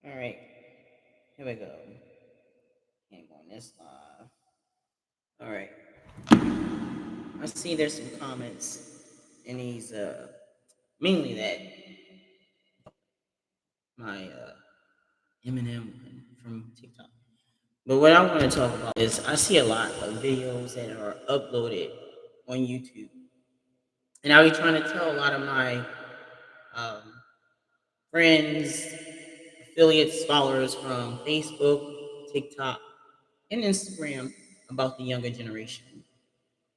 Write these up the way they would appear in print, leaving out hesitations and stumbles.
All right, here we go. Can't go on this live. All right, I see there's some comments in these, mainly that my Eminem one from TikTok. But what I want to talk about is I see a lot of videos that are uploaded on YouTube, and I be trying to tell a lot of my um, friends, affiliates, followers from Facebook, TikTok, and Instagram about the younger generation.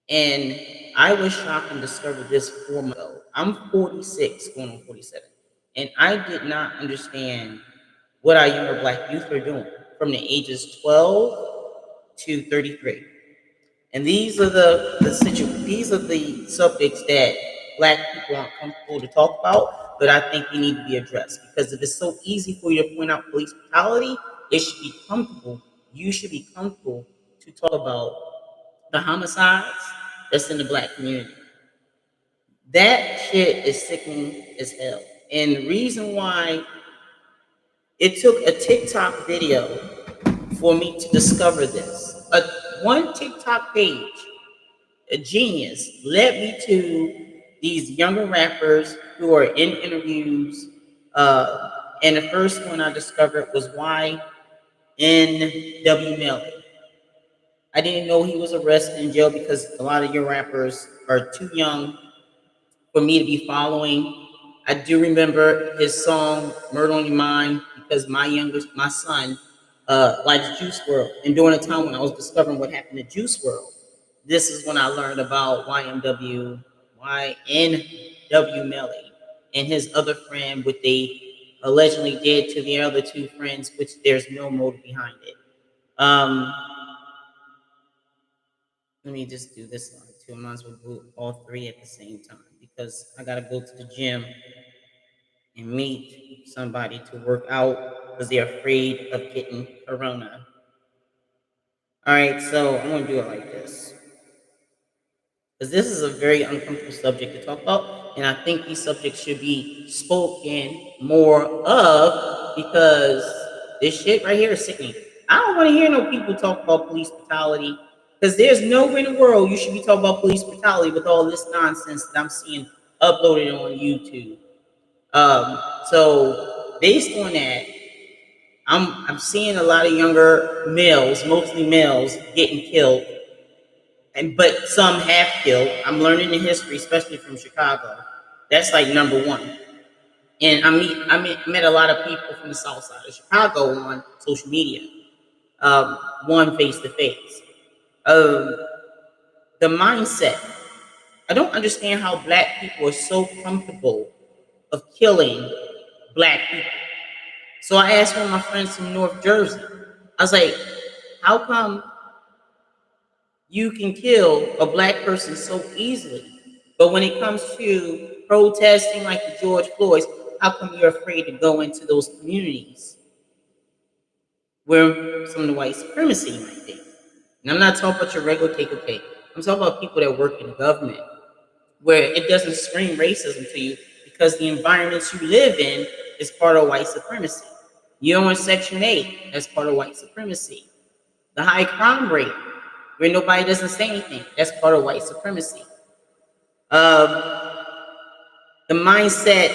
And I was shocked and discovered this 4 months ago. I'm 46, going on 47. And I did not understand what our younger black youth are doing from the ages 12 to 33. And these are the subjects that black people aren't comfortable to talk about, but I think they need to be addressed. Because if it's so easy for you to point out police brutality, it should be comfortable. You should be comfortable to talk about the homicides that's in the black community. That shit is sickening as hell. And the reason why it took a TikTok video for me to discover this. One TikTok page, a genius, led me to these younger rappers who are in interviews. And the first one I discovered was YNW Melly. I didn't know he was arrested in jail because a lot of your rappers are too young for me to be following. I do remember his song "Murder on Your Mind" because my son, likes Juice World, and during the time when I was discovering what happened to Juice World, this is when I learned about YNW Melly, and his other friend, what they allegedly did to the other two friends, which there's no motive behind it. Um, Let me just do this one too. I might as well do all three at the same time because I gotta go to the gym and meet somebody to work out because they're afraid of getting corona. All right, so I'm gonna do it like this because this is a very uncomfortable subject to talk about, and I think these subjects should be spoken more of because this shit right here is sickening. I don't want to hear no people talk about police brutality because there's nowhere in the world you should be talking about police brutality with all this nonsense that I'm seeing uploaded on YouTube. So based on that, I'm seeing a lot of younger males, mostly males, getting killed, and but some have killed. I'm learning the history, especially from Chicago. That's like number one. And I met a lot of people from the South Side of Chicago on social media, one face to face. Um, the mindset. I don't understand how black people are so comfortable of killing black people. So I asked one of my friends from North Jersey. I was like, "How come you can kill a black person so easily, but when it comes to protesting like the George Floyd's, how come you're afraid to go into those communities where some of the white supremacy might be?" And I'm not talking about your regular KKK. I'm talking about people that work in the government, where it doesn't scream racism to you because the environments you live in is part of white supremacy. You're on Section 8, that's part of white supremacy. The high crime rate, where nobody doesn't say anything, that's part of white supremacy. Um, the mindset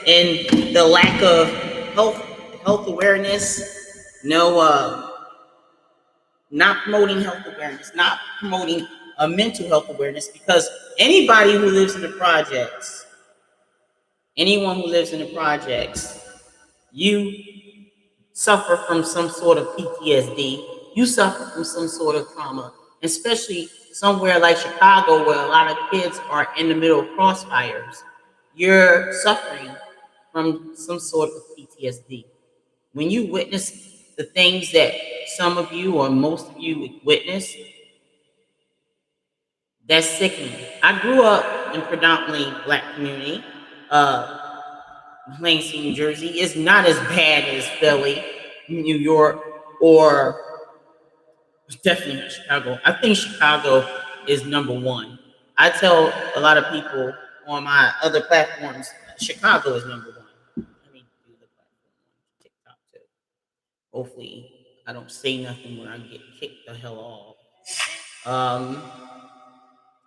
and the lack of health health awareness, no, not promoting health awareness, not promoting mental health awareness, because anybody who lives in the projects, anyone who lives in the projects, you suffer from some sort of PTSD. You suffer from some sort of trauma, especially somewhere like Chicago where a lot of kids are in the middle of crossfires. You're suffering from some sort of PTSD. When you witness the things that some of you or most of you witness, that's sickening. I grew up in predominantly black community. Uh, Lansing, New Jersey is not as bad as Philly, New York, or definitely Chicago. I think Chicago is number one. I tell a lot of people on my other platforms, Chicago is number one. Let me do the platform on TikTok too. Hopefully, I don't say nothing when I get kicked the hell off. Um,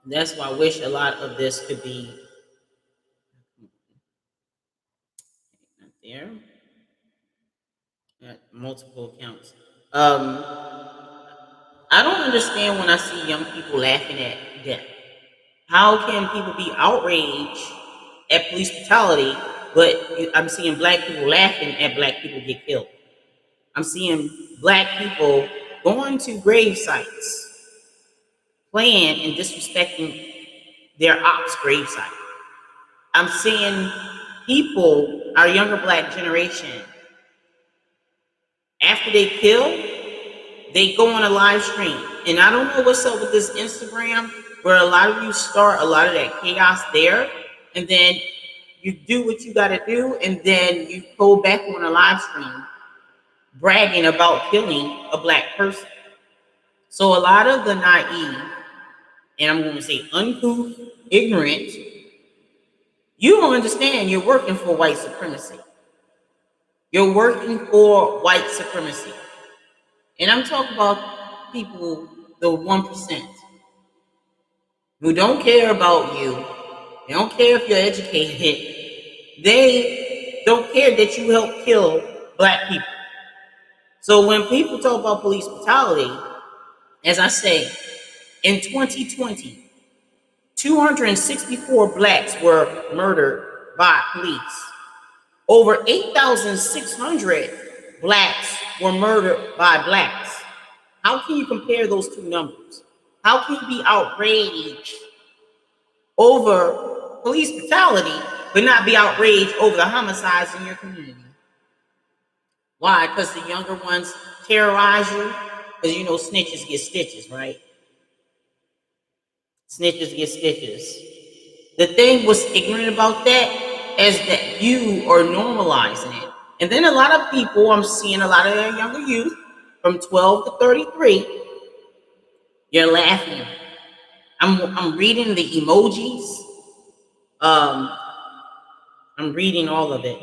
that's why I wish a lot of this could be not there at multiple accounts. I don't understand when I see young people laughing at death. How can people be outraged at police brutality, but I'm seeing black people laughing at black people get killed? I'm seeing black people going to grave sites, playing and disrespecting their ops grave site. I'm seeing people, our younger black generation, after they kill, they go on a live stream. And I don't know what's up with this Instagram where a lot of you start a lot of that chaos there, and then you do what you got to do, and then you go back on a live stream bragging about killing a black person. So a lot of the naive, and I'm going to say uncouth, ignorant, you don't understand you're working for white supremacy. You're working for white supremacy. And I'm talking about people, the 1%, who don't care about you. They don't care if you're educated. They don't care that you help kill black people. So when people talk about police brutality, as I say, in 2020, 264 blacks were murdered by police. Over 8,600 blacks were murdered by blacks. How can you compare those two numbers? How can you be outraged over police brutality, but not be outraged over the homicides in your community? Why? Because the younger ones terrorize you? Because you know snitches get stitches, right? Snitches get stitches. The thing was ignorant about that is that you are normalizing it. And then a lot of people, I'm seeing a lot of younger youth from 12 to 33, you're laughing. I'm reading the emojis. Um, I'm reading all of it.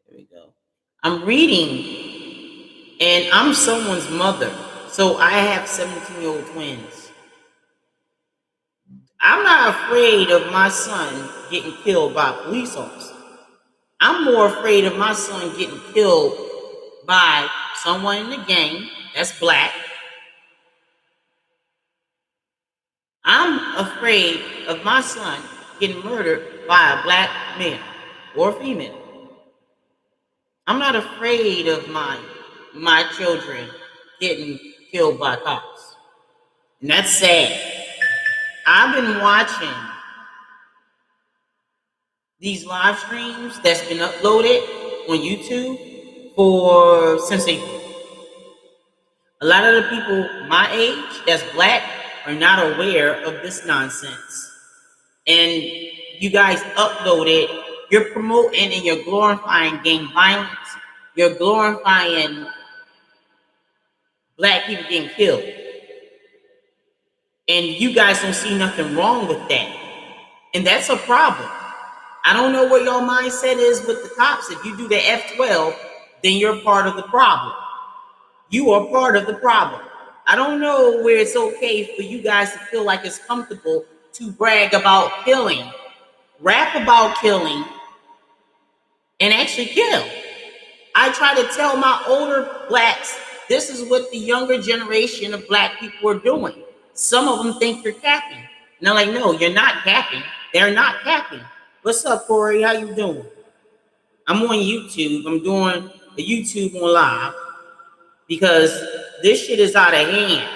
There we go. I'm reading, and I'm someone's mother. So I have 17-year-old twins. I'm not afraid of my son getting killed by a police officer. I'm more afraid of my son getting killed by someone in the gang that's black. I'm afraid of my son getting murdered by a black male or female. I'm not afraid of my children getting killed by cops. And that's sad. I've been watching these live streams that's been uploaded on YouTube for since April. A lot of the people my age that's black are not aware of this nonsense. And you guys upload it, you're promoting and you're glorifying gang violence. You're glorifying black people getting killed. And you guys don't see nothing wrong with that. And that's a problem. I don't know what your mindset is with the cops. If you do the F12, then you're part of the problem. You are part of the problem. I don't know where it's okay for you guys to feel like it's comfortable to brag about killing, rap about killing, and actually kill. I try to tell my older blacks, this is what the younger generation of black people are doing. Some of them think you're capping. And I'm like, no, you're not capping. They're not capping. What's up, Corey? How you doing? I'm on YouTube. I'm doing a YouTube on live because this shit is out of hand.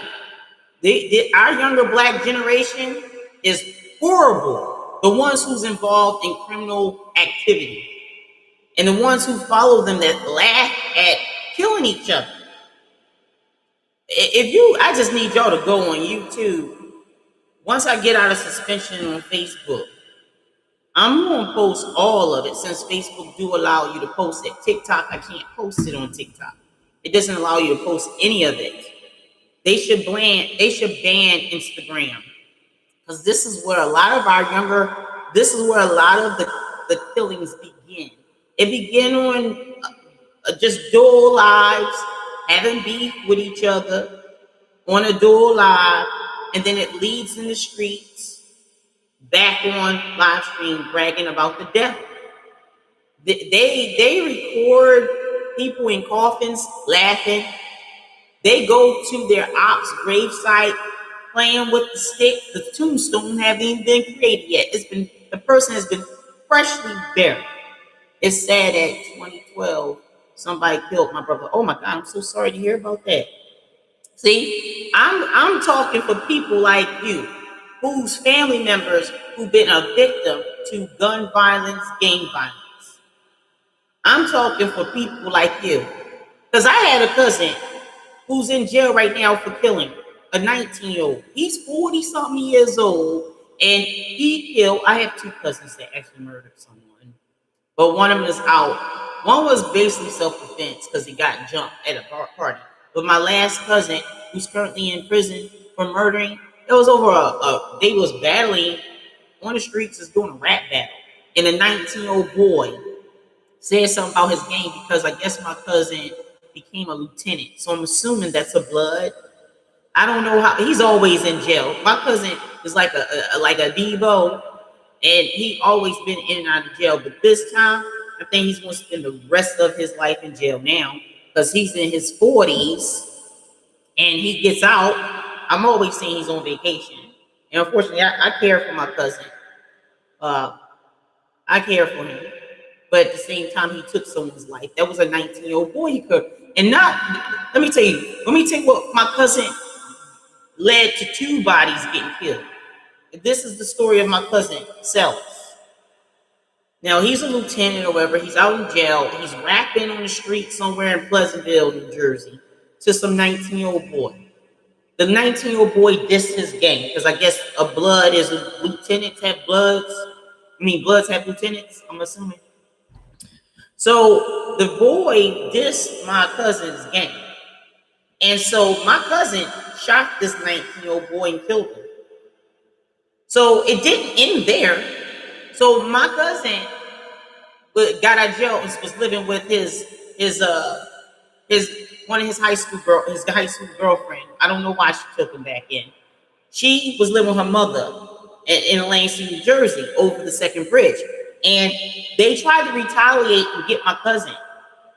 Our younger black generation is horrible. The ones who's involved in criminal activity and the ones who follow them that laugh at killing each other. I just need y'all to go on YouTube. Once I get out of suspension on Facebook, I'm gonna post all of it since Facebook do allow you to post it. TikTok, I can't post it on TikTok. It doesn't allow you to post any of it. They should ban Instagram. Because this is where a lot of the killings begin. It began on just dual lives, having beef with each other on a dual live, and then it leads in the streets back on live stream bragging about the devil. They record people in coffins laughing. They go to their ops gravesite playing with the stick. The tombstone haven't even been created yet. The person has been freshly buried. It's sad that 2012 somebody killed my brother. Oh my God, I'm so sorry to hear about that. See, I'm talking for people like you, whose family members who've been a victim to gun violence, gang violence. I'm talking for people like you. Because I had a cousin who's in jail right now for killing a 19-year-old. He's 40 something years old, and he killed. I have two cousins that actually murdered someone, but one of them is out. One was basically self-defense because he got jumped at a party. But my last cousin, who's currently in prison for murdering, it was over they was battling on the streets, just doing a rap battle, and a 19-year-old boy said something about his game because I guess my cousin became a lieutenant. So I'm assuming that's a blood. I don't know how. He's always in jail. My cousin is like a Debo, and he always been in and out of jail. But this time, I think he's going to spend the rest of his life in jail now because he's in his 40s and he gets out. I'm always saying he's on vacation, and unfortunately, I care for my cousin. I care for him. But at the same time, he took someone's life. That was a 19-year-old boy. He could, and not. Let me tell you what my cousin led to two bodies getting killed. This is the story of my cousin, Self. Now he's a lieutenant or whatever. He's out in jail. He's rapping on the street somewhere in Pleasantville, New Jersey, to some 19-year-old boy. The 19-year-old boy dissed his gang because I guess a blood is a lieutenants have bloods. Bloods have lieutenants. I'm assuming. So the boy dissed my cousin's gang. And so my cousin shot this 19-year-old boy and killed him. So it didn't end there. So my cousin got out of jail and was living with his one of his high school girlfriend. I don't know why she took him back in. She was living with her mother in Lansing, New Jersey, over the second bridge. And they tried to retaliate and get my cousin.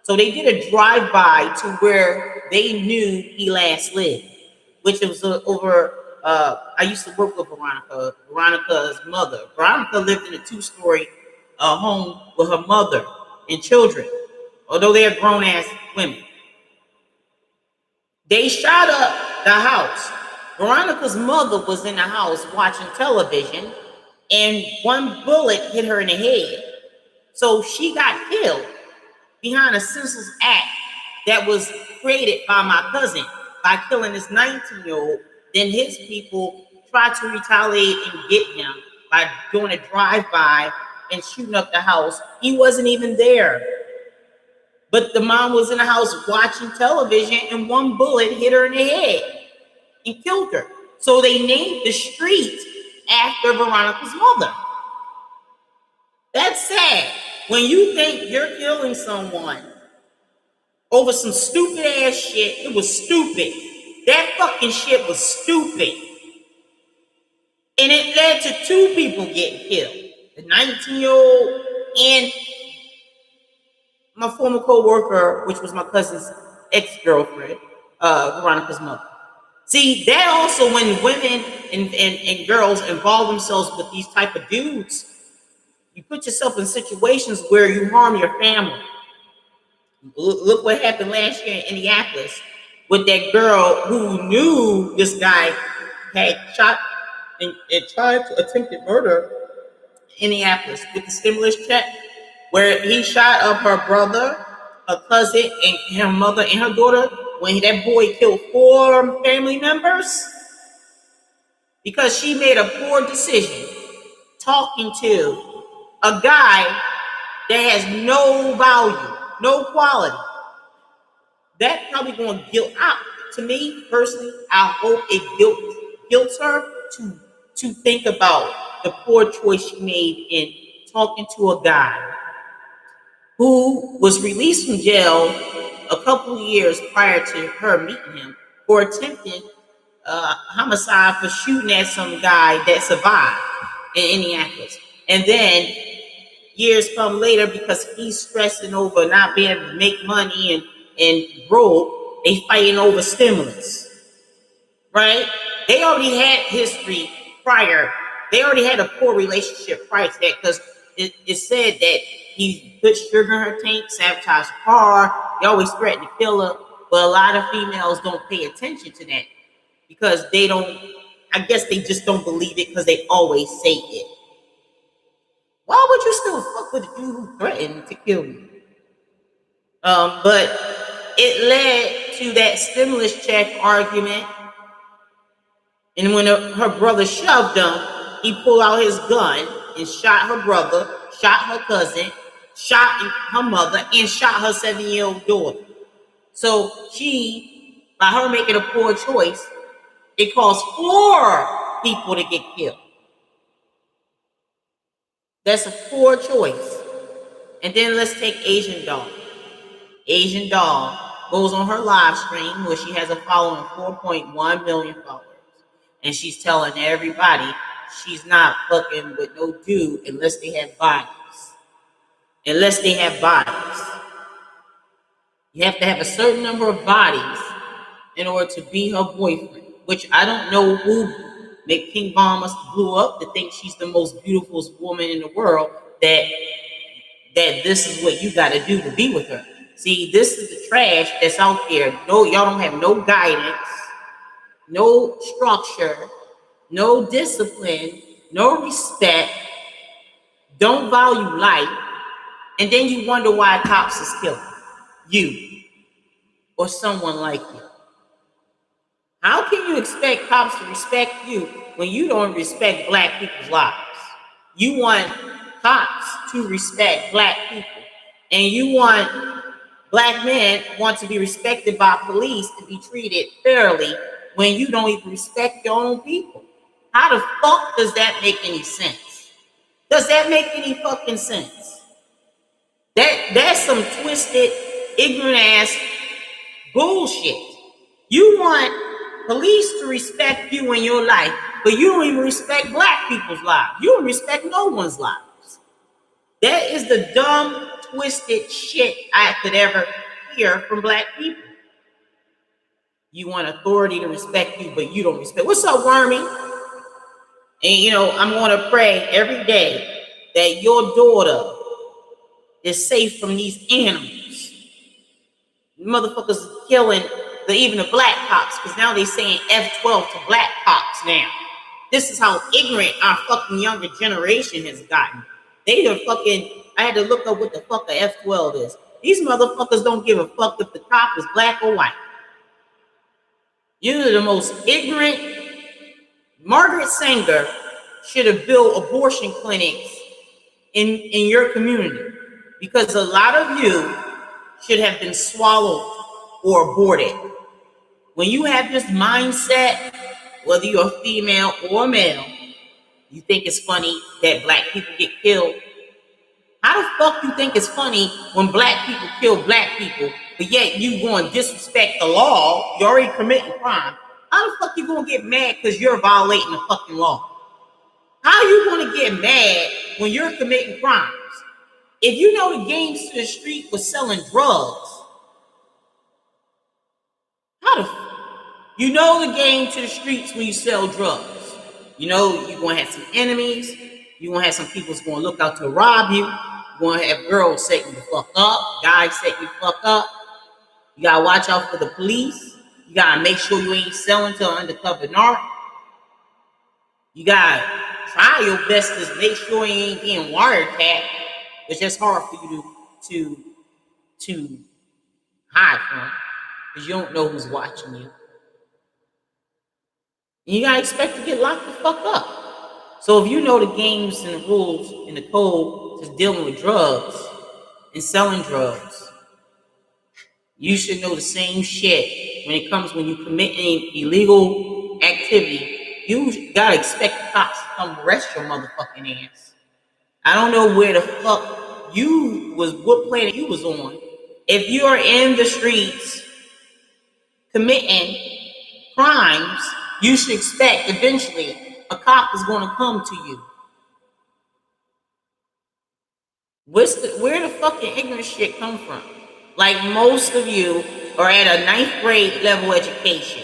So they did a drive-by to where they knew he last lived, which was over. I used to work with Veronica's mother. Veronica lived in a 2-story home with her mother and children, although they are grown-ass women. They shot up the house. Veronica's mother was in the house watching television, and one bullet hit her in the head. So she got killed behind a senseless act that was created by my cousin by killing this 19-year-old. Then his people tried to retaliate and get him by doing a drive-by and shooting up the house. He wasn't even there. But the mom was in the house watching television, and one bullet hit her in the head and killed her. So they named the street after Veronica's mother. That's sad. When you think you're killing someone over some stupid ass shit, it was stupid. That fucking shit was stupid. And it led to 2 people getting killed. The 19-year-old and my former co-worker, which was my cousin's ex-girlfriend, Veronica's mother. See, that also when women and girls involve themselves with these type of dudes, you put yourself in situations where you harm your family. Look what happened last year in Indianapolis with that girl who knew this guy had shot and tried to attempted murder in Indianapolis with the stimulus check, where he shot up her brother, her cousin, and her mother and her daughter. When that boy killed 4 family members because she made a poor decision talking to a guy that has no value, no quality. That probably going to guilt out. To me personally, I hope it guilts her to think about the poor choice she made in talking to a guy who was released from jail a couple of years prior to her meeting him for attempted homicide for shooting at some guy that survived in Indianapolis. And then years come later, because he's stressing over not being able to make money and broke, they fighting over stimulus, right? They already had history prior. They already had a poor relationship prior to that, because it said that he put sugar in her tank, sabotaged the car. They always threatened to kill her. But a lot of females don't pay attention to that because they don't, I guess they just don't believe it because they always say it. Why would you still fuck with a dude who threatened to kill you? But it led to that stimulus check argument. And when her brother shoved him, he pulled out his gun and shot her brother, shot her cousin, shot her mother, and shot her 7-year-old daughter. So she, by her making a poor choice, it caused 4 people to get killed. That's a poor choice. And then let's take Asian Doll. Asian Doll goes on her live stream where she has a following of 4.1 million followers. And she's telling everybody she's not fucking with no dude unless they have bodies. Unless they have bodies. You have to have a certain number of bodies in order to be her boyfriend, which I don't know who Nick King Bomb must have blew up to think she's the most beautiful woman in the world, that this is what you got to do to be with her. See, this is the trash that's out there. No, y'all don't have no guidance, no structure, no discipline, no respect, don't value life, and then you wonder why cops is killing you or someone like you. How can you expect cops to respect you when you don't respect black people's lives? You want cops to respect black people, and you want black men want to be respected by police to be treated fairly when you don't even respect your own people. How the fuck does that make any sense? Does that make any fucking sense? That's some twisted, ignorant ass bullshit. You want police to respect you in your life, but you don't even respect black people's lives. You don't respect no one's lives. That is the dumb, twisted shit I could ever hear from black people. You want authority to respect you, but you don't respect. What's up, Wormy? And I'm going to pray every day that your daughter is safe from these animals. Motherfuckers killing even the black cops, because now they're saying F12 to black cops now. This is how ignorant our fucking younger generation has gotten. They are fucking, I had to look up what the fuck a F12 is. These motherfuckers don't give a fuck if the cop is black or white. You're the most ignorant. Margaret Sanger should have built abortion clinics in your community, because a lot of you should have been swallowed or aborted. When you have this mindset, whether you're a female or a male, you think it's funny that black people get killed. How the fuck you think it's funny when black people kill black people, but yet you going to disrespect the law? You're already committing crime. How the fuck you going to get mad because you're violating the fucking law? How you going to get mad when you're committing crimes? If you know the games to the street was selling drugs, you know the game to the streets when you sell drugs. You know you're going to have some enemies. You're going to have some people who's going to look out to rob you. You're going to have girls setting the fuck up, guys setting the fuck up. You got to watch out for the police. You got to make sure you ain't selling to undercover narc. You got to try your best to make sure you ain't being wiretapped. It's just hard for you to hide from, because you don't know who's watching you. And you gotta expect to get locked the fuck up. So if you know the games and the rules and the code to dealing with drugs and selling drugs, you should know the same shit when you commit any illegal activity. You gotta expect the cops to come arrest your motherfucking ass. I don't know where the fuck what planet you was on. If you're in the streets committing crimes, you should expect eventually a cop is going to come to you. Where the fucking ignorant shit come from? Like, most of you are at a 9th grade level education.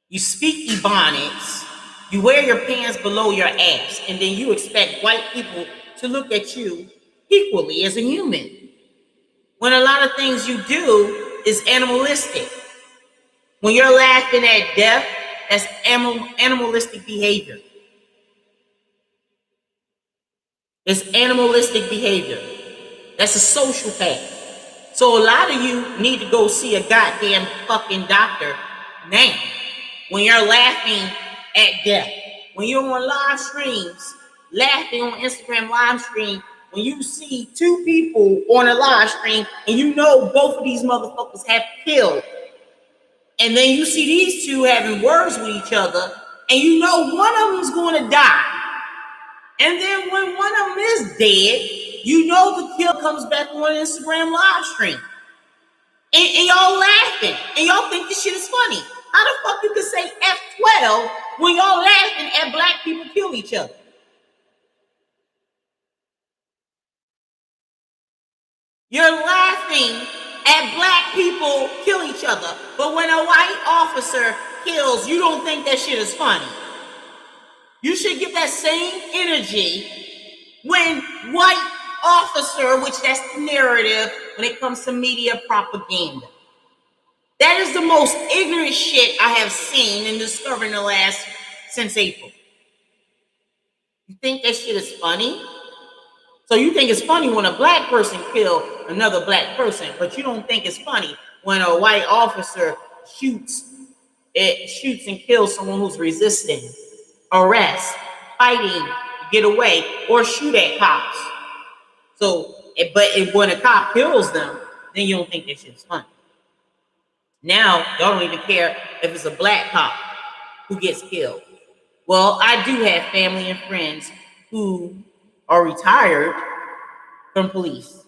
You speak Ebonics, you wear your pants below your ass, and then you expect white people to look at you equally as a human. When a lot of things you do is animalistic. When you're laughing at death, that's animalistic behavior. It's animalistic behavior. That's a sociopath. So a lot of you need to go see a goddamn fucking doctor now. When you're laughing at death, when you're on live streams, laughing on Instagram live stream, when you see 2 people on a live stream and you know both of these motherfuckers have killed, and then you see these 2 having words with each other, and you know one of them is going to die. And then when one of them is dead, you know the kill comes back on Instagram live stream. And y'all laughing. And y'all think this shit is funny. How the fuck you can say F12 when y'all laughing at black people kill each other? You're laughing at black people kill each other. But when a white officer kills, you don't think that shit is funny. You should give that same energy when white officer, which that's the narrative when it comes to media propaganda. That is the most ignorant shit I have seen and discovered since April. You think that shit is funny? So you think it's funny when a black person kills another black person, but you don't think it's funny when a white officer shoots and kills someone who's resisting arrest, fighting, get away, or shoot at cops. So, when a cop kills them, then you don't think that shit's funny. Now, y'all don't even care if it's a black cop who gets killed. Well, I do have family and friends who are retired from police.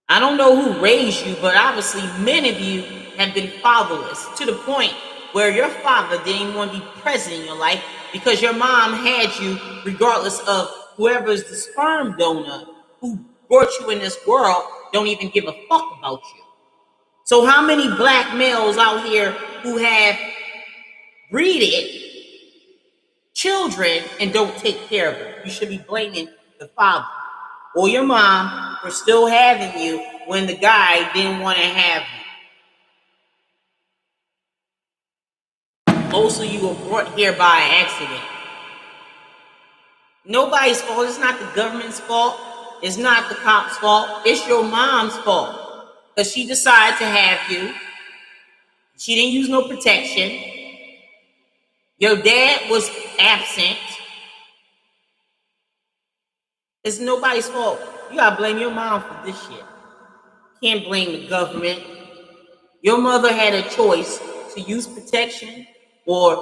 I don't know who raised you, but obviously many of you have been fatherless to the point where your father didn't want to be present in your life because your mom had you, regardless of whoever's the sperm donor who brought you in this world, don't even give a fuck about you. So how many black males out here who have breeded children and don't take care of them? You should be blaming the father or your mom for still having you when the guy didn't want to have you. Most of you were brought here by accident. Nobody's fault. It's not the government's fault. It's not the cop's fault. It's your mom's fault. Because she decided to have you. She didn't use no protection. Your dad was absent. It's nobody's fault. You gotta blame your mom for this shit. Can't blame the government. Your mother had a choice to use protection or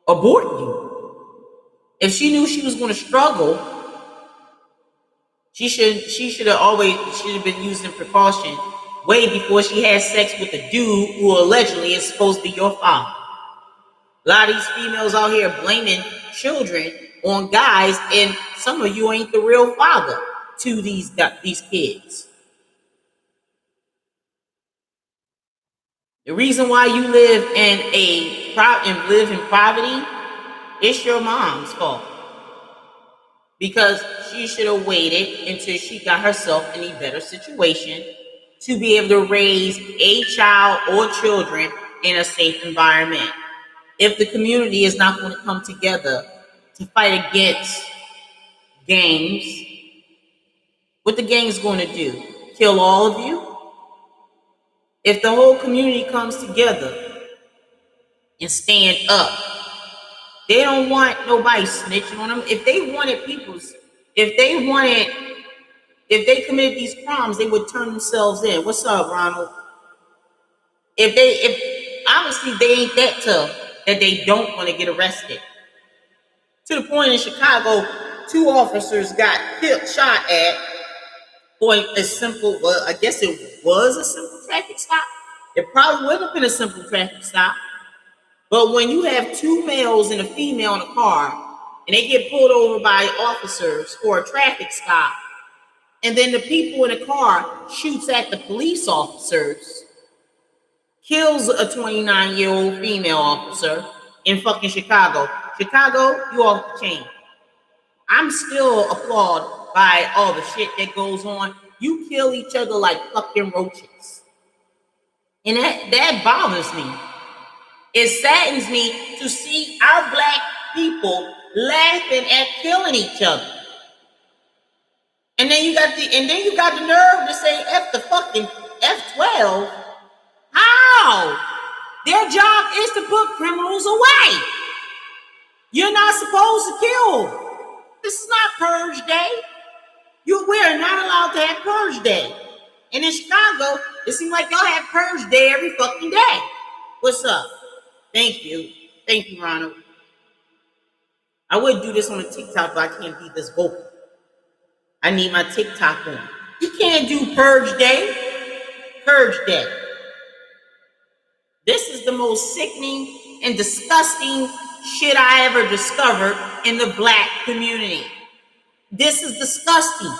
abort you. If she knew she was going to struggle, she should have been using precaution way before she had sex with a dude who allegedly is supposed to be your father. A lot of these females out here blaming children on guys, and some of you ain't the real father to these kids. The reason why you live in poverty, it's your mom's fault. Because she should have waited until she got herself in a better situation to be able to raise a child or children in a safe environment. If the community is not going to come together to fight against gangs, what the gangs going to do? Kill all of you? If the whole community comes together and stand up, they don't want nobody snitching on them. If they committed these crimes, they would turn themselves in. What's up, Ronald? If obviously they ain't that tough that they don't want to get arrested. To the point in Chicago, 2 officers got shot at for a simple, well, I guess it was a simple traffic stop. It probably would have been a simple traffic stop. But when you have 2 males and a female in a car, and they get pulled over by officers for a traffic stop, and then the people in the car shoots at the police officers, kills a 29-year-old female officer in fucking Chicago. Chicago, you off the chain. I'm still applauded by all the shit that goes on. You kill each other like fucking roaches. And that bothers me. It saddens me to see our black people laughing at killing each other. And then you got the nerve to say F the fucking F-12. How? Their job is to put criminals away. You're not supposed to kill. This is not Purge Day. We are not allowed to have Purge Day. And in Chicago, it seems like y'all have Purge Day every fucking day. What's up? Thank you. Thank you, Ronald. I would do this on a TikTok, but I can't be this vocal. I need my TikTok on. You can't do Purge Day. Purge Day. This is the most sickening and disgusting shit I ever discovered in the black community. This is disgusting.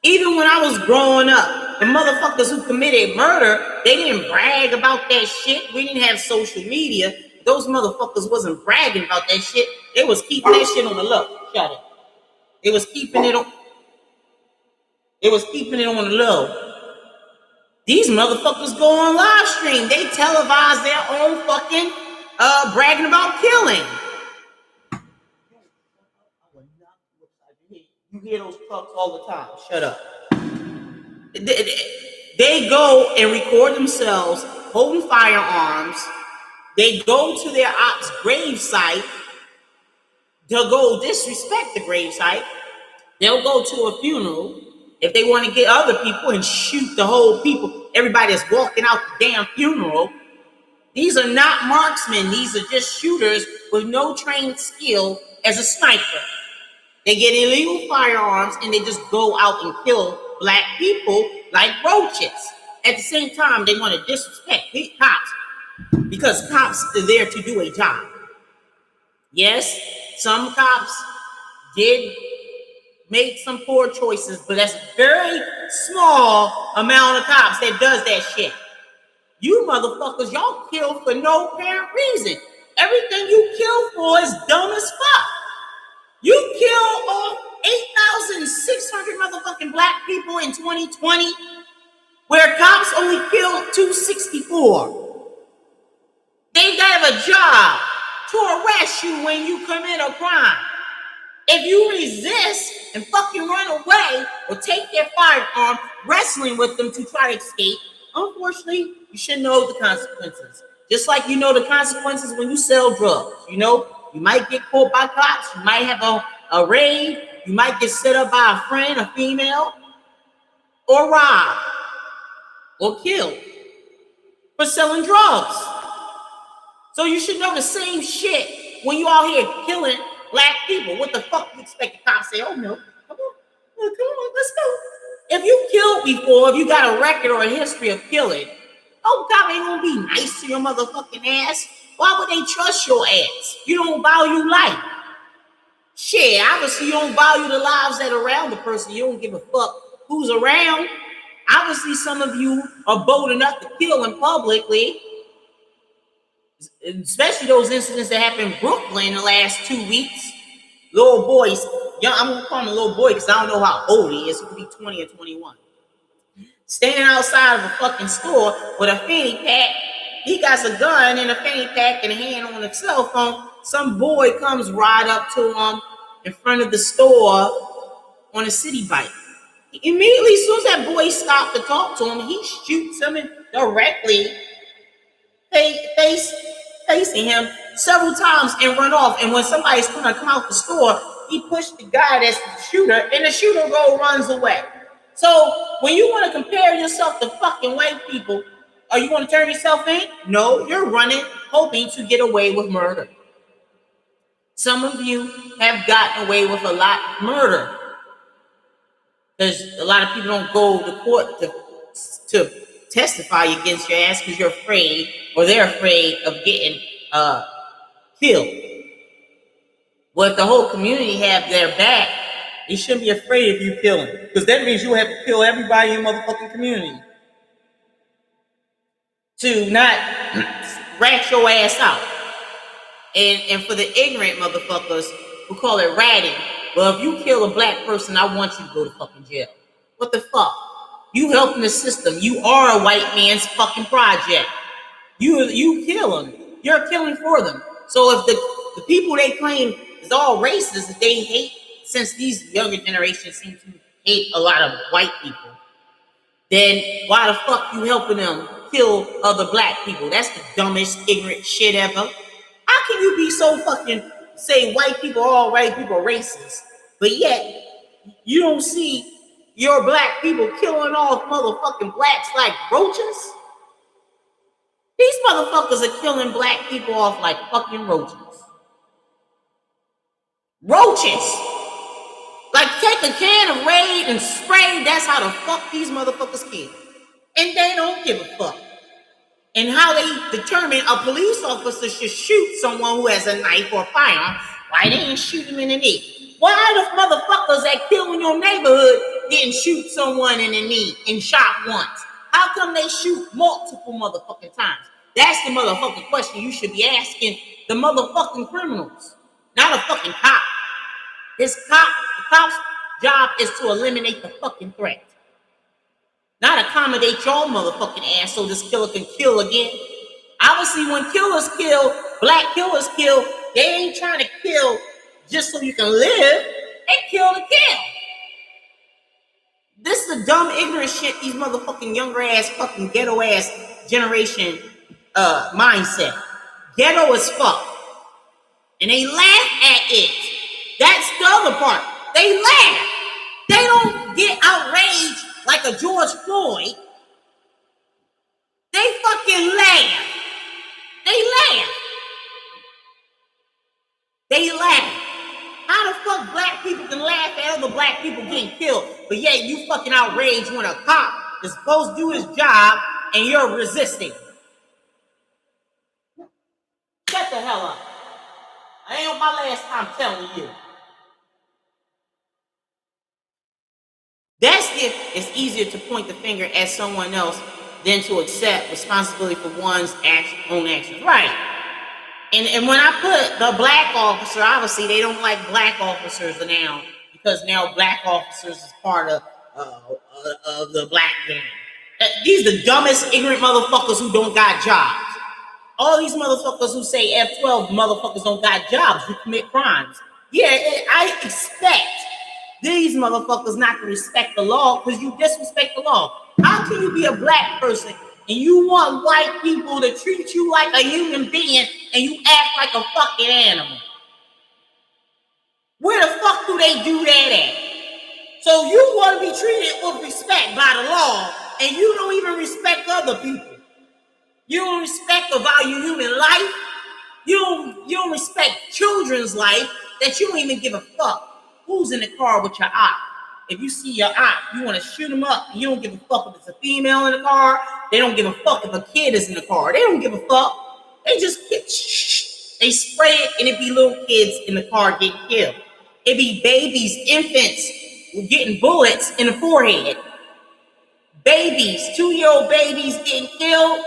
Even when I was growing up, the motherfuckers who committed murder, they didn't brag about that shit. We didn't have social media. Those motherfuckers wasn't bragging about that shit. They was keeping that shit on the low. Shut it. They was keeping it on the low. These motherfuckers go on live stream. They televise their own fucking bragging about killing. You hear those trucks all the time. Shut up. They go and record themselves holding firearms. They go to their ops' grave site. They'll go disrespect the grave site. They'll go to a funeral if they want to get other people and shoot the whole people. Everybody that's walking out the damn funeral. These are not marksmen. These are just shooters with no trained skill as a sniper. They get illegal firearms and they just go out and kill black people like roaches. At the same time, they want to disrespect cops because cops are there to do a job. Yes, some cops did make some poor choices, but that's a very small amount of cops that does that shit. You motherfuckers, y'all kill for no apparent reason. Everything you kill for is dumb as fuck. You killed 8,600 motherfucking black people in 2020, where cops only killed 264. They have a job to arrest you when you commit a crime. If you resist and fucking run away or take their firearm, wrestling with them to try to escape, unfortunately, you should know the consequences. Just like you know the consequences when you sell drugs. You know, you might get caught by cops. You might have a raid. You might get set up by a friend, a female, or robbed, or killed for selling drugs. So you should know the same shit when you out here killing black people. What the fuck you expect the cops say? Oh no, come on, let's go. If you killed before, if you got a record or a history of killing, oh cop ain't gonna be nice to your motherfucking ass. Why would they trust your ass? You don't value life. Shit, obviously you don't value the lives that are around the person. You don't give a fuck who's around. Obviously some of you are bold enough to kill them publicly. Especially those incidents that happened in Brooklyn in the last 2 weeks. Little boys, I'm gonna call him a little boy because I don't know how old he is. He could be 20 or 21. Standing outside of a fucking store with a fanny pack. He got a gun and a fanny pack and a hand on a cell phone. Some boy comes right up to him in front of the store on a city bike. Immediately, as soon as that boy stopped to talk to him, he shoots him directly, facing him several times and run off. And when somebody's going to come out the store, he pushed the guy that's the shooter, and the shooter runs away. So when you want to compare yourself to fucking white people, are you going to turn yourself in? No, you're running, hoping to get away with murder. Some of you have gotten away with a lot of murder. Because a lot of people don't go to court to testify against your ass because you're afraid, or they're afraid of getting killed. Well, if the whole community have their back, you shouldn't be afraid of you killing, because that means you have to kill everybody in your motherfucking community to not rat your ass out. And for the ignorant motherfuckers who call it ratting, well, if you kill a black person, I want you to go to fucking jail. What the fuck? You helping the system. You are a white man's fucking project. You kill them. You're killing for them. So if the people they claim is all racist, that they hate, since these younger generations seem to hate a lot of white people, then why the fuck you helping them kill other black people? That's the dumbest, ignorant shit ever. How can you be so fucking say white people, all white people are racist, but yet you don't see your black people killing off motherfucking blacks like roaches? These motherfuckers are killing black people off like fucking roaches. Roaches! Like, take a can of Raid and spray, that's how the fuck these motherfuckers kill. And they don't give a fuck. And how they determine a police officer should shoot someone who has a knife or a firearm, why they didn't shoot him in the knee? Why the motherfuckers that kill in your neighborhood didn't shoot someone in the knee and shot once? How come they shoot multiple motherfucking times? That's the motherfucking question you should be asking the motherfucking criminals, not a fucking cop. The cop's job is to eliminate the fucking threat, not accommodate your motherfucking ass so this killer can kill again. Obviously, when killers kill, black killers kill, they ain't trying to kill just so you can live. They kill to kill. This is the dumb, ignorant shit these motherfucking younger ass, fucking ghetto ass generation mindset. Ghetto as fuck. And they laugh at it. That's the other part. They laugh. They don't get outraged like a George Floyd. They fucking laugh. They laugh. They laugh. How the fuck black people can laugh at other black people getting killed, but yet you fucking outraged when a cop is supposed to do his job and you're resisting? Shut the hell up. I ain't my last time telling you. That's if it's easier to point the finger at someone else than to accept responsibility for one's own actions. Right. And when I put the black officer, obviously they don't like black officers now, because now black officers is part of the black gang. These are the dumbest, ignorant motherfuckers who don't got jobs. All these motherfuckers who say F12 motherfuckers don't got jobs, who commit crimes. Yeah, I expect these motherfuckers not to respect the law because you disrespect the law. How can you be a black person and you want white people to treat you like a human being and you act like a fucking animal? Where the fuck do they do that at? So you want to be treated with respect by the law and you don't even respect other people. You don't respect or value human life. You don't respect children's life, that you don't even give a fuck who's in the car with your op. If you see your op, you want to shoot them up. You don't give a fuck if it's a female in the car. They don't give a fuck if a kid is in the car. They don't give a fuck. They just they spray it and it be little kids in the car getting killed. It be babies, infants getting bullets in the forehead. Babies, 2-year-old babies getting killed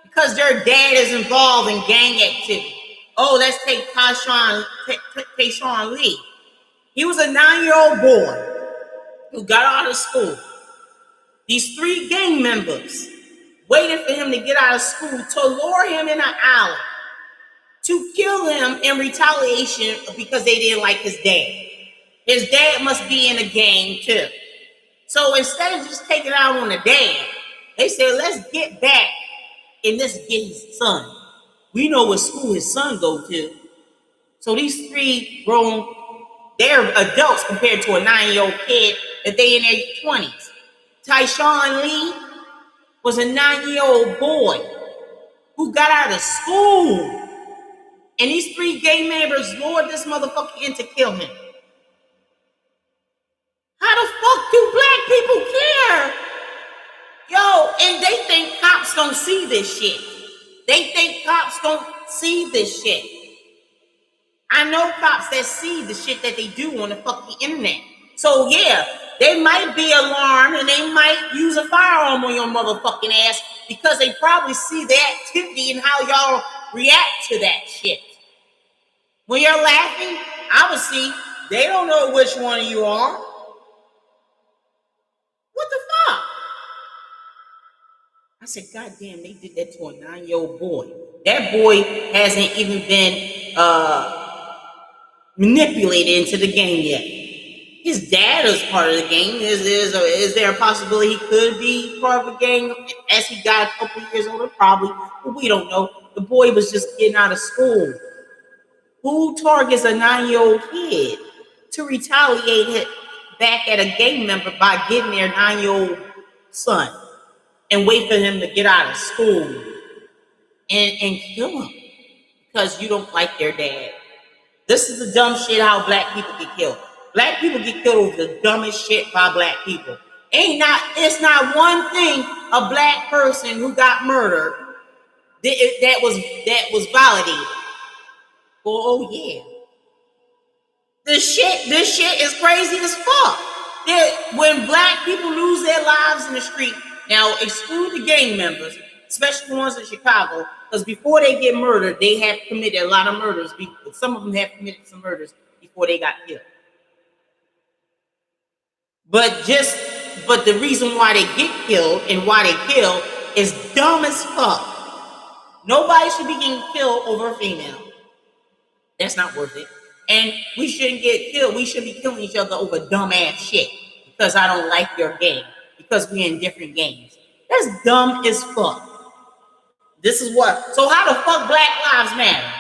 because their dad is involved in gang activity. Oh, let's take Tayshawn Lee. He was a 9-year-old boy who got out of school. These 3 gang members waited for him to get out of school to lure him in an alley to kill him in retaliation because they didn't like his dad. His dad must be in a gang too. So instead of just taking out on the dad, they said, let's get back and let's get his son. We know what school his son go to. So these 3 grown, they're adults compared to a 9-year-old kid that they in their 20s. Tayshawn Lee was a 9-year-old boy who got out of school And these 3 gang members lured this motherfucker in to kill him. How the fuck do black people care? Yo, and they think cops don't see this shit. They think cops don't see this shit. I know cops that see the shit that they do on the fucking internet. So yeah, they might be alarmed and they might use a firearm on your motherfucking ass because they probably see the activity and how y'all react to that shit. When you're laughing, obviously, they don't know which one of you are. What the fuck? I said, God damn, they did that to a 9-year-old boy. That boy hasn't even been manipulated into the game yet. His dad is part of the game. Is there a possibility he could be part of a gang as he got a couple years older? Probably, but we don't know. The boy was just getting out of school. Who targets a 9-year-old kid to retaliate back at a gang member by getting their 9-year-old son and wait for him to get out of school and kill him because you don't like their dad? This is the dumb shit how black people get killed. Black people get killed over the dumbest shit by black people. It's not one thing a black person who got murdered that was validated. Oh yeah. This shit is crazy as fuck. When black people lose their lives in the street, now exclude the gang members, especially the ones in Chicago, because before they get murdered, they have committed a lot of murders. Some of them have committed some murders before they got killed. But the reason why they get killed and why they kill is dumb as fuck. Nobody should be getting killed over a female. That's not worth it. And we shouldn't get killed. We should be killing each other over dumb ass shit because I don't like your game, because we're in different games. That's dumb as fuck. This is what. So how the fuck Black Lives Matter?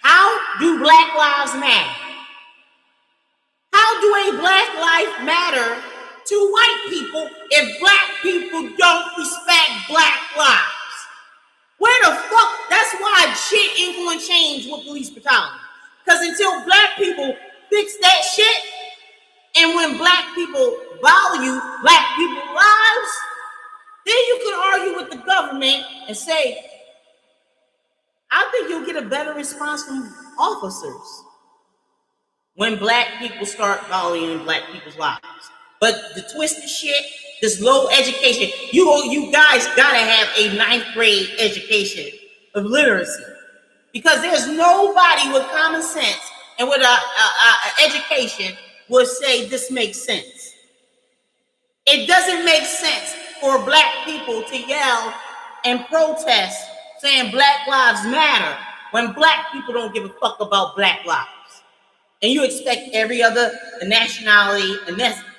How do Black Lives matter? How do a black life matter to white people if black people don't respect black lives? Where the fuck? That's why shit ain't gonna change with police brutality. Because until black people fix that shit, and when black people value black people's lives, then you can argue with the government and say, I think you'll get a better response from officers when black people start valuing black people's lives. But the twisted shit, this low education, you guys gotta have a 9th grade education of literacy, because there's nobody with common sense and with a education would say this makes sense. It doesn't make sense for black people to yell and protest saying Black Lives Matter when black people don't give a fuck about black lives. And you expect every other nationality and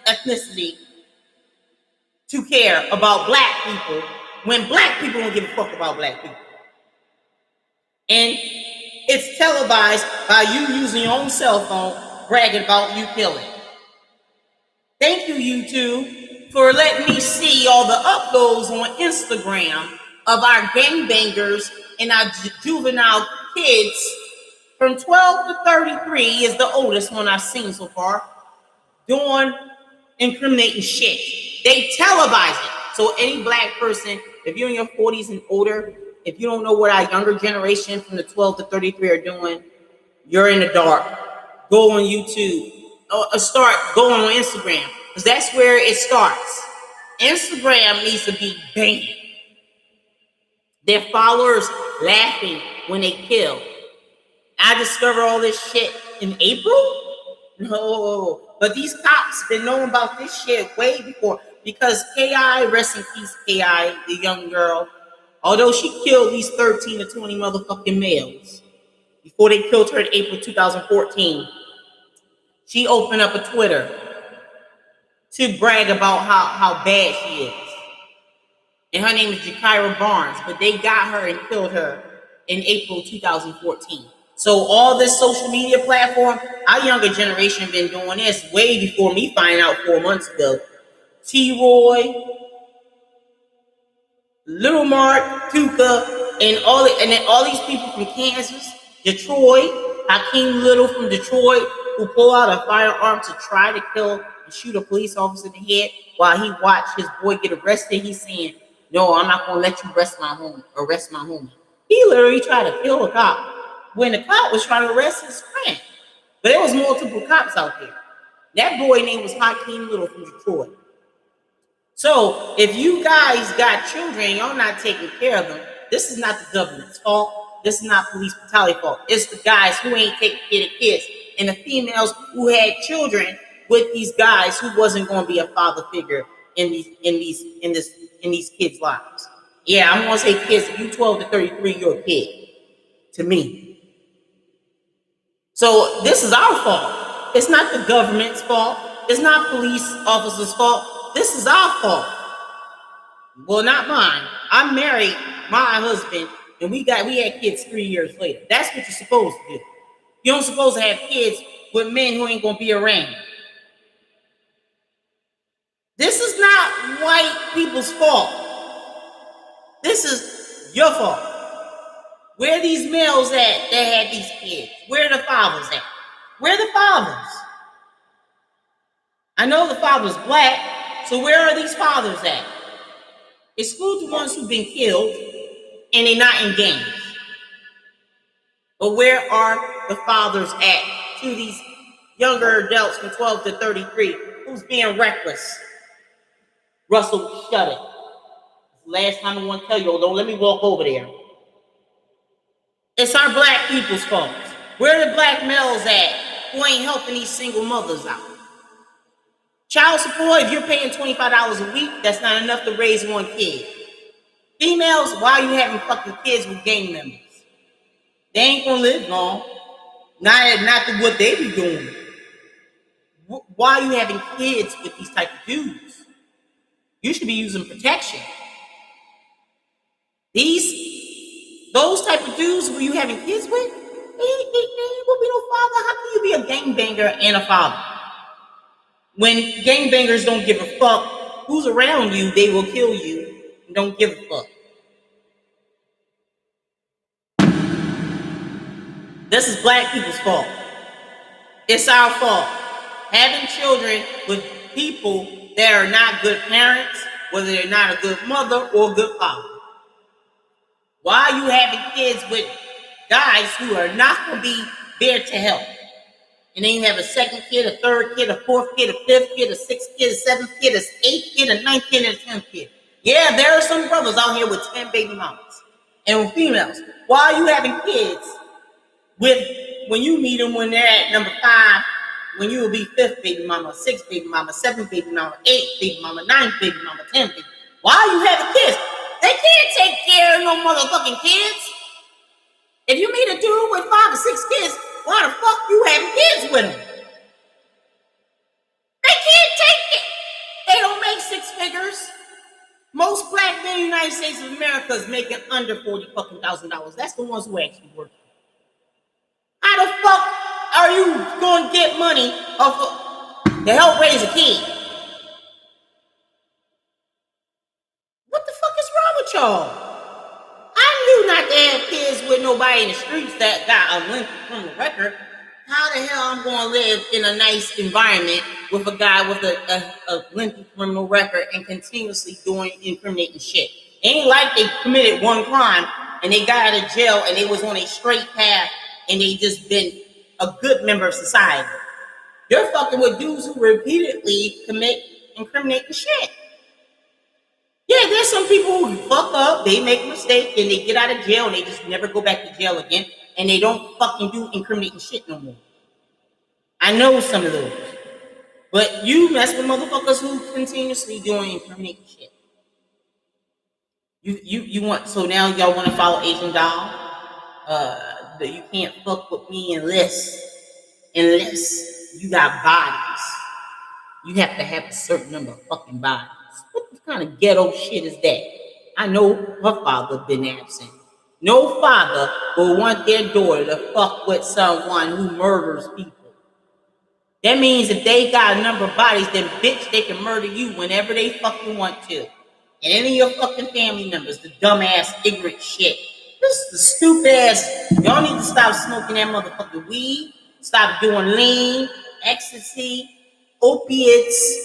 ethnicity to care about black people when black people don't give a fuck about black people. And it's televised by you using your own cell phone, bragging about you killing. Thank you, YouTube, for letting me see all the uploads on Instagram of our gangbangers and our juvenile kids from 12 to 33 is the oldest one I've seen so far, doing incriminating shit. They televise it. So any black person, if you're in your 40s and older, if you don't know what our younger generation from the 12 to 33 are doing, you're in the dark. Go on YouTube. Start going on Instagram, because that's where it starts. Instagram needs to be banned. Their followers laughing when they kill. I discovered all this shit in April? No. But these cops been knowing about this shit way before, because K.I., rest in peace, K.I., the young girl, although she killed at least 13 to 20 motherfucking males before they killed her in April 2014, she opened up a Twitter to brag about how bad she is. And her name is Jakira Barnes, but they got her and killed her in April 2014. So all this social media platform, our younger generation been doing this way before me finding out 4 months ago. T-Roy, Little Mark, Tuka, and all these people from Kansas, Detroit, Hakeem Little from Detroit, who pulled out a firearm to try to kill and shoot a police officer in the head while he watched his boy get arrested. He's saying, "No, I'm not gonna let you arrest my homie." He literally tried to kill a cop when the cop was trying to arrest his friend. But there was multiple cops out there. That boy name was Hakeem Little from Detroit. So if you guys got children, y'all not taking care of them, this is not the government's fault. This is not police brutality fault. It's the guys who ain't taking care of kids and the females who had children with these guys who wasn't going to be a father figure in these kids' lives. Yeah, I'm gonna say kids. If you 12 to 33, you're a kid to me. So this is our fault. It's not the government's fault. It's not police officers' fault. This is our fault. Well, not mine. I married my husband, and we had kids 3 years later. That's what you're supposed to do. You don't supposed to have kids with men who ain't gonna be around. This is not white people's fault. This is your fault. Where are these males at that had these kids? Where are the fathers at? Where are the fathers? I know the father's black, so where are these fathers at? Exclude the ones who've been killed and they're not in gangs. But where are the fathers at to these younger adults from 12 to 33 who's being reckless? Russell, shut it. Last time I want to tell you, don't let me walk over there. It's our black people's fault. Where are the black males at who ain't helping these single mothers out? Child support, if you're paying $25 a week, that's not enough to raise one kid. Females, why are you having fucking kids with gang members? They ain't gonna live long. Not what they be doing. Why are you having kids with these type of dudes? You should be using protection. Those type of dudes who you having kids with, they ain't gonna be no father. How can you be a gangbanger and a father? When gangbangers don't give a fuck who's around you, they will kill you and don't give a fuck. This is black people's fault. It's our fault. Having children with people that are not good parents, whether they're not a good mother or a good father. Why are you having kids with guys who are not going to be there to help? And then you have a second kid, a third kid, a fourth kid, a fifth kid, a sixth kid, a seventh kid, an eighth kid, a ninth kid, and a 10th kid. Yeah, there are some brothers out here with 10 baby mamas. And with females, why are you having kids when you meet them when they're at number 5, when you will be 5th baby mama, 6th baby mama, 7th baby mama, 8th baby mama, 9th baby mama, 10th baby. Why are you having kids? They can't take care of no motherfucking kids. If you meet a dude with 5 or 6 kids, why the fuck you having kids with them? They can't take it. They don't make 6 figures. Most black men in the United States of America is making under $40,000. That's the ones who actually work. How the fuck are you going to get money to help raise a kid? What the fuck is wrong with y'all? I knew not to have kids with nobody in the streets that got a lengthy criminal record. How the hell I'm going to live in a nice environment with a guy with a lengthy criminal record and continuously doing incriminating shit? It ain't like they committed one crime and they got out of jail and they was on a straight path and they just been a good member of society. You're fucking with dudes who repeatedly commit incriminating shit. Yeah, there's some people who fuck up, they make a mistake, and they get out of jail, and they just never go back to jail again, and they don't fucking do incriminating shit no more. I know some of those. But you mess with motherfuckers who continuously doing incriminating shit. You want, so now y'all want to follow Asian Doll? You can't fuck with me unless you got bodies. You have to have a certain number of fucking bodies. What kind of ghetto shit is that? I know her father been absent. No father will want their daughter to fuck with someone who murders people. That means if they got a number of bodies, then bitch, they can murder you whenever they fucking want to. And any of your fucking family members, the dumbass, ignorant shit This is the stupid ass. Y'all need to stop smoking that motherfucking weed. Stop doing lean, ecstasy, opiates.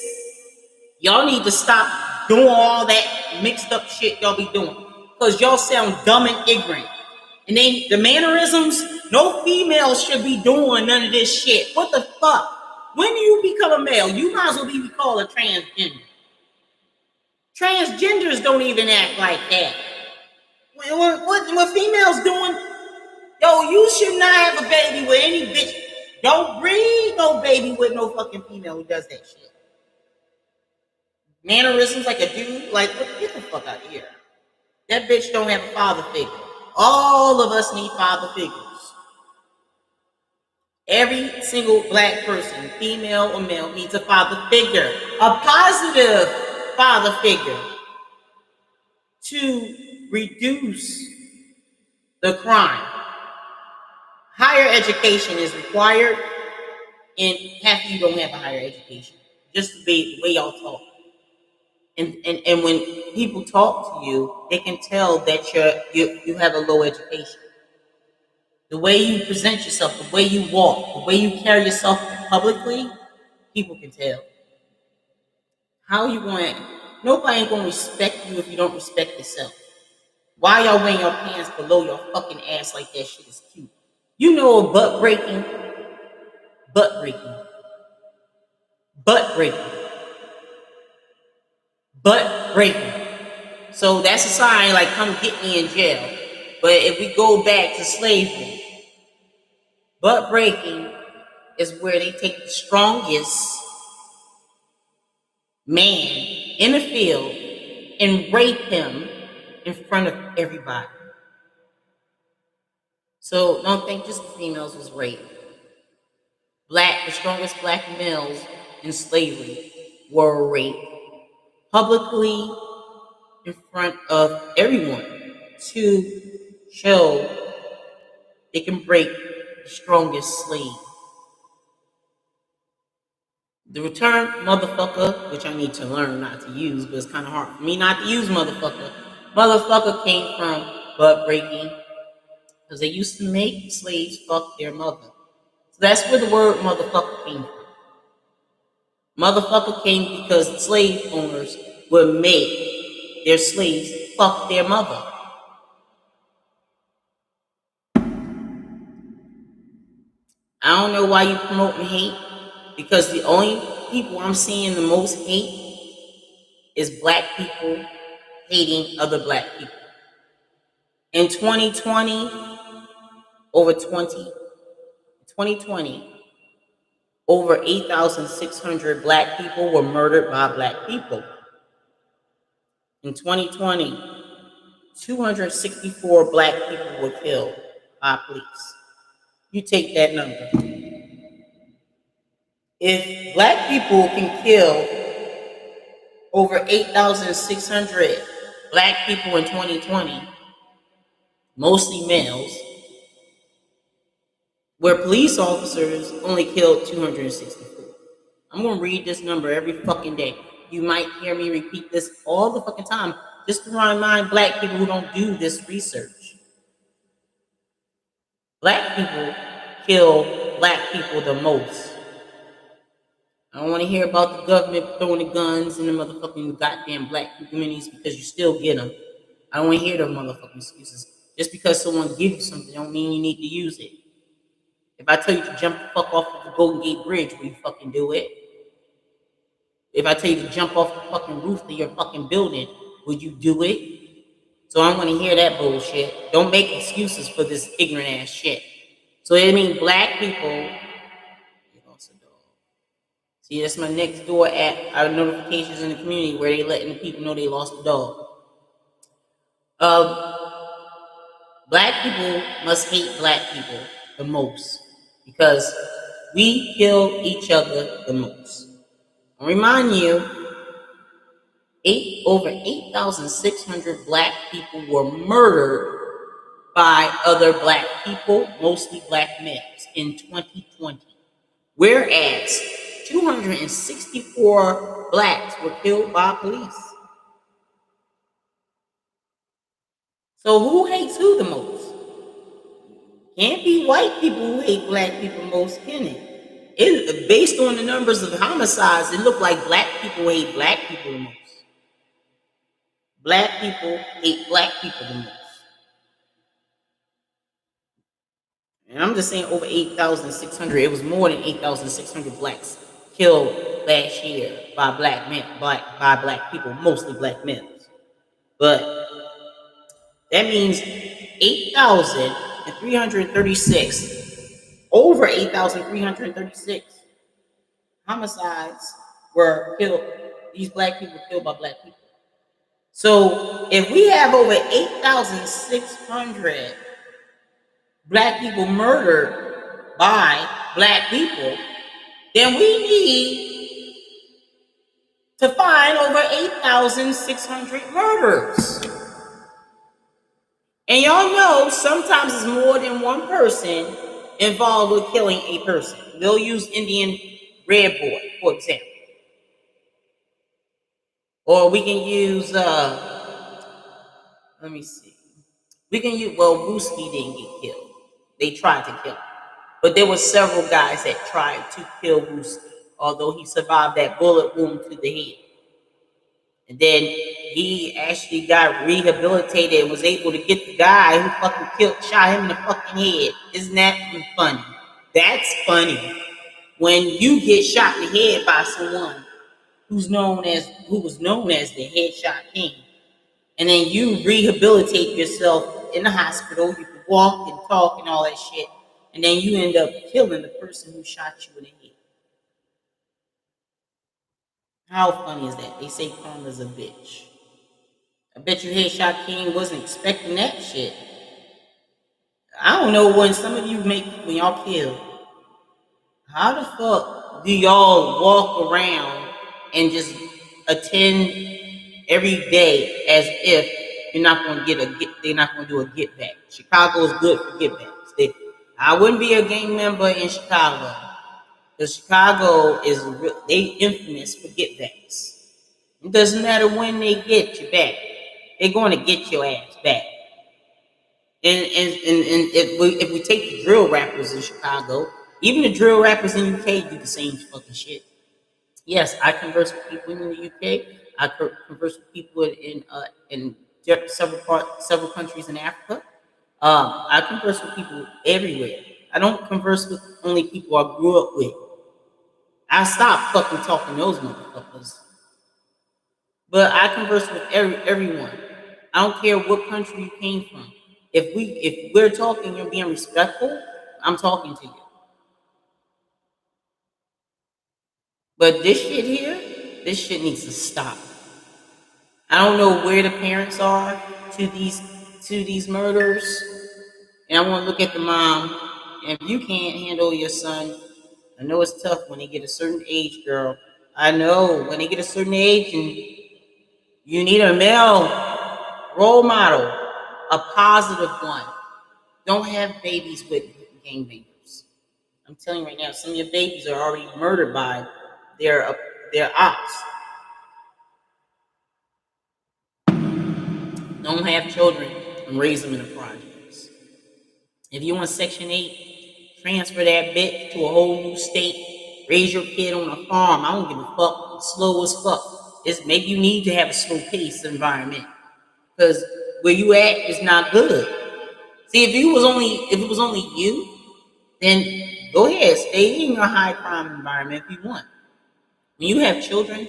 Y'all need to stop doing all that mixed up shit y'all be doing. Because y'all sound dumb and ignorant. And then the mannerisms, no female should be doing none of this shit. What the fuck? When you become a male, you might as well be called a transgender. Transgenders don't even act like that. What females doing? Yo, you should not have a baby with any bitch. Don't breed no baby with no fucking female who does that shit. Mannerisms like a dude, like, get the fuck out of here. That bitch don't have a father figure. All of us need father figures. Every single black person, female or male, needs a father figure, a positive father figure to reduce the crime. Higher education is required, and half of you don't have a higher education. Just the way y'all talk. And when people talk to you, they can tell that you have a low education. The way you present yourself, the way you walk, the way you carry yourself publicly, people can tell. How you going? Nobody ain't gonna respect you if you don't respect yourself. Why y'all wearing your pants below your fucking ass like that shit is cute? You know, butt breaking, butt breaking, butt breaking, butt breaking. So that's a sign like, come get me in jail. But if we go back to slavery, butt breaking is where they take the strongest man in the field and rape him in front of everybody. So don't think just the females was raped. The strongest black males in slavery were raped publicly in front of everyone to show they can break the strongest slave. The term motherfucker, which I need to learn not to use, but it's kind of hard for me not to use motherfucker. Motherfucker came from butt breaking because they used to make slaves fuck their mother. So that's where the word motherfucker came from. Motherfucker came because slave owners would make their slaves fuck their mother. I don't know why you promoting hate, because the only people I'm seeing the most hate is black people hating other black people. In 2020, 2020, over 8,600 black people were murdered by black people. In 2020, 264 black people were killed by police. You take that number. If black people can kill over 8,600 black people in 2020, mostly males, where police officers only killed 264. I'm going to read this number every fucking day. You might hear me repeat this all the fucking time, just to remind black people who don't do this research. Black people kill black people the most. I don't want to hear about the government throwing the guns in the motherfucking goddamn black communities, because you still get them. I don't want to hear those motherfucking excuses. Just because someone gives you something don't mean you need to use it. If I tell you to jump the fuck off of the Golden Gate Bridge, will you fucking do it? If I tell you to jump off the fucking roof of your fucking building, would you do it? So I don't want to hear that bullshit. Don't make excuses for this ignorant ass shit. So I mean, black people. See, that's my next door app. Our notifications in the community where they letting the people know they lost a dog. Black people must hate black people the most, because we kill each other the most. I'll remind you, over 8,600 black people were murdered by other black people, mostly black males, in 2020. Whereas 264 blacks were killed by police. So who hates who the most? Can't be white people who hate black people most, can it? It based on the numbers of homicides, it looked like black people hate black people the most. Black people hate black people the most. And I'm just saying over 8,600, it was more than 8,600 blacks killed last year by black men, by black people, mostly black males. But that means 8,336, over 8,336 homicides were killed. These black people were killed by black people. So if we have over 8,600 black people murdered by black people, then we need to find over 8,600 murders. And y'all know sometimes it's more than one person involved with killing a person. They'll use Indian Red Boy, for example. Or we can use, let me see. We can use, well, Wooski didn't get killed. They tried to kill him. But there were several guys that tried to kill Wooski, although he survived that bullet wound to the head. And then he actually got rehabilitated and was able to get the guy who fucking shot him in the fucking head. Isn't that funny? That's funny. When you get shot in the head by someone who was known as the headshot king, and then you rehabilitate yourself in the hospital, you can walk and talk and all that shit, and then you end up killing the person who shot you in the head. How funny is that? They say karma's a bitch. I bet you Headshot King wasn't expecting that shit. I don't know when some of you when y'all kill, how the fuck do y'all walk around and just attend every day as if you're not going to they're not going to do a get back? Chicago is good for get backs. I wouldn't be a gang member in Chicago because Chicago they infamous for get backs. It doesn't matter when they get you back. They're going to get your ass back. And if we take the drill rappers in Chicago, even the drill rappers in the UK do the same fucking shit. Yes, I converse with people in the UK. I converse with people in several countries in Africa. I converse with people everywhere. I don't converse with only people I grew up with. I stopped fucking talking to those motherfuckers. But I converse with everyone. I don't care what country you came from. If we're talking, you're being respectful, I'm talking to you. But this shit needs to stop. I don't know where the parents are to these murders. And I want to look at the mom. And if you can't handle your son, I know it's tough when they get a certain age, girl. I know when they get a certain age and you need a male role model, a positive one. Don't have babies with gangbangers. I'm telling you right now, some of your babies are already murdered by their ops. Don't have children and raise them in the projects. If you want Section 8, transfer that bitch to a whole new state. Raise your kid on a farm. I don't give a fuck. Slow as fuck. Maybe you need to have a slow paced environment because where you at is not good. See, if it was only you, then go ahead, stay in your high crime environment if you want. When you have children,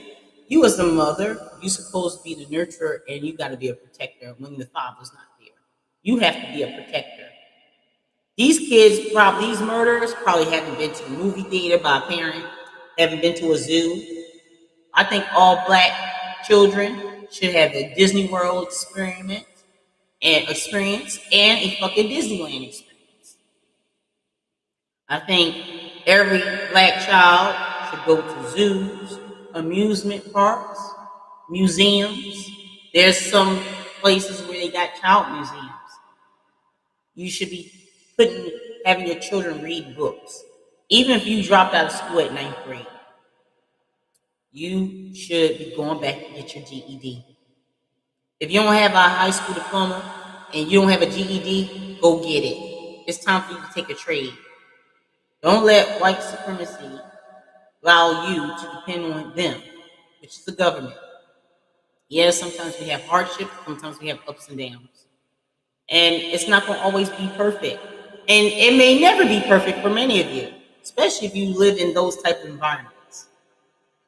you as the mother, you're supposed to be the nurturer and you got to be a protector when the father's not there. You have to be a protector. These murderers probably haven't been to the movie theater by a parent, haven't been to a zoo. I think all black children should have a Disney World experience and a fucking Disneyland experience. I think every black child should go to zoos, amusement parks, museums. There's some places where they got child museums. You should be having your children read books. Even if you dropped out of school at 9th grade, you should be going back to get your GED. If you don't have a high school diploma and you don't have a GED, go get it. It's time for you to take a trade. Don't let white supremacy allow you to depend on them, which is the government. Yes, sometimes we have hardships, sometimes we have ups and downs. And it's not going to always be perfect. And it may never be perfect for many of you, especially if you live in those type of environments.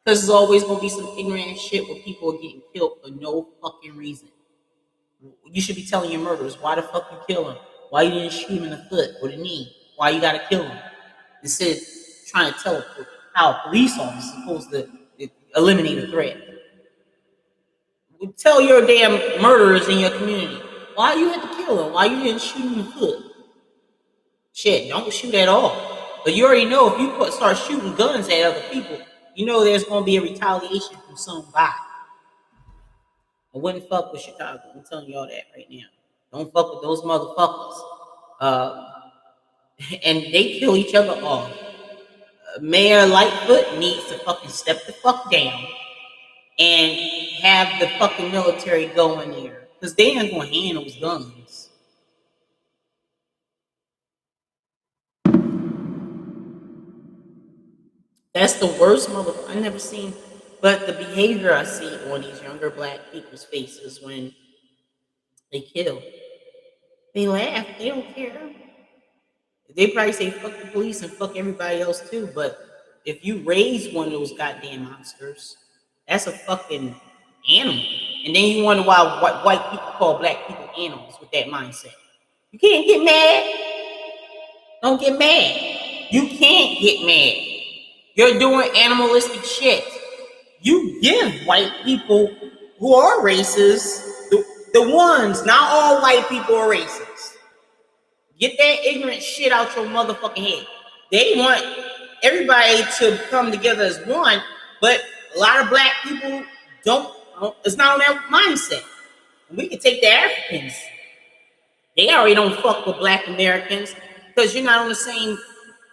Because there's always going to be some ignorant shit where people are getting killed for no fucking reason. You should be telling your murderers why the fuck you kill him, why you didn't shoot him in the foot or the knee, why you got to kill him. Instead of trying to tell how a police officer is supposed to eliminate a threat. Tell your damn murderers in your community why you had to kill him, why you didn't shoot him in the foot. Shit, don't shoot at all. But you already know if you start shooting guns at other people, you know there's going to be a retaliation from somebody. I wouldn't fuck with Chicago. I'm telling y'all that right now. Don't fuck with those motherfuckers. And they kill each other off. Mayor Lightfoot needs to fucking step the fuck down and have the fucking military go in there. Because they ain't going to hand those guns. That's the worst motherfucker I never seen. But the behavior I see on these younger black people's faces when they kill, they laugh. They don't care. They probably say fuck the police and fuck everybody else too. But if you raise one of those goddamn monsters, that's a fucking animal. And then you wonder why white people call black people animals with that mindset. You can't get mad. Don't get mad. You can't get mad. You're doing animalistic shit. You give white people who are racist, the ones, not all white people are racist. Get that ignorant shit out your motherfucking head. They want everybody to come together as one, but a lot of black people don't, it's not on their mindset. We can take the Africans. They already don't fuck with black Americans because you're not on the same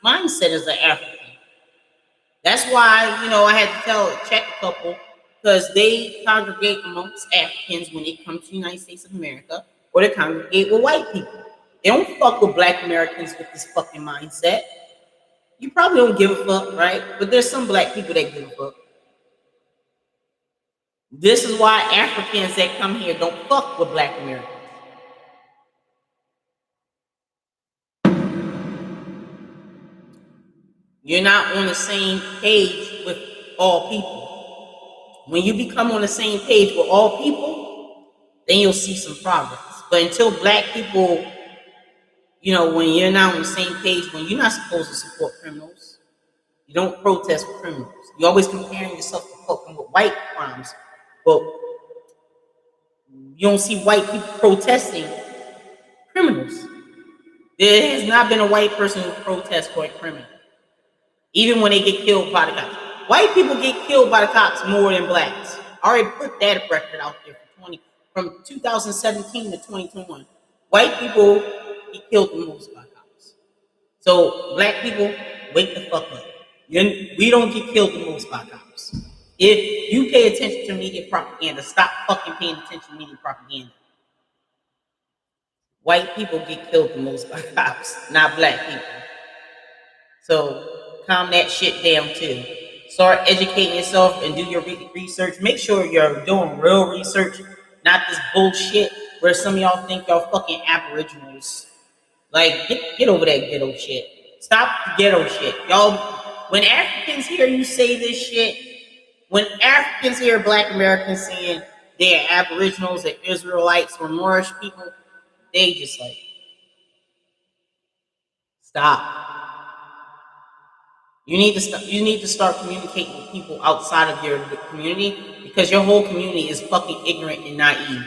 mindset as the African. That's why, I had to check a couple because they congregate amongst Africans when they come to the United States of America, or they congregate with white people. They don't fuck with black Americans with this fucking mindset. You probably don't give a fuck, right? But there's some black people that give a fuck. This is why Africans that come here don't fuck with black Americans. You're not on the same page with all people. When you become on the same page with all people, then you'll see some progress. But until black people, when you're not on the same page, when you're not supposed to support criminals, you don't protest for criminals. You're always comparing yourself to fucking with white crimes, but you don't see white people protesting criminals. There has not been a white person who protests for a criminal. Even when they get killed by the cops. White people get killed by the cops more than blacks. I already put that record out there from 2017 to 2021. White people get killed the most by cops. So black people, wake the fuck up. We don't get killed the most by cops. If you pay attention to media propaganda, stop fucking paying attention to media propaganda. White people get killed the most by cops, not black people. So calm that shit down too. Start educating yourself and do your research. Make sure you're doing real research, not this bullshit where some of y'all think y'all fucking aboriginals. Like, get over that ghetto shit. Stop the ghetto shit. Y'all, when Africans hear you say this shit, when Africans hear black Americans saying they're aboriginals, they're Israelites, or Moorish people, they just like, stop. You need to start communicating with people outside of your community because your whole community is fucking ignorant and naive.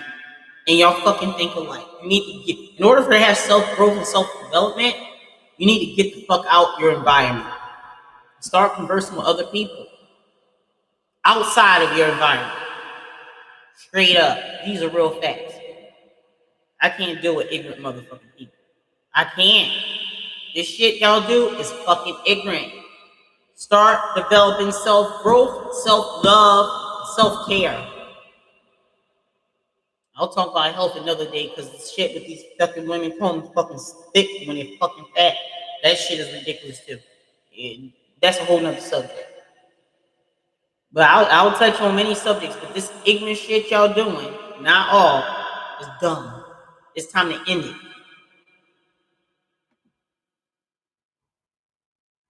And y'all fucking think alike. You need to in order for to have self-growth and self-development, you need to get the fuck out your environment. Start conversing with other people outside of your environment. Straight up. These are real facts. I can't deal with ignorant motherfucking people. I can't. This shit y'all do is fucking ignorant. Start developing self-growth, self-love, self-care. I'll talk about health another day because the shit with these fucking women calling them fucking thick when they're fucking fat. That shit is ridiculous too. That's a whole nother subject. But I'll touch on many subjects, but this ignorant shit y'all doing, not all, is dumb. It's time to end it.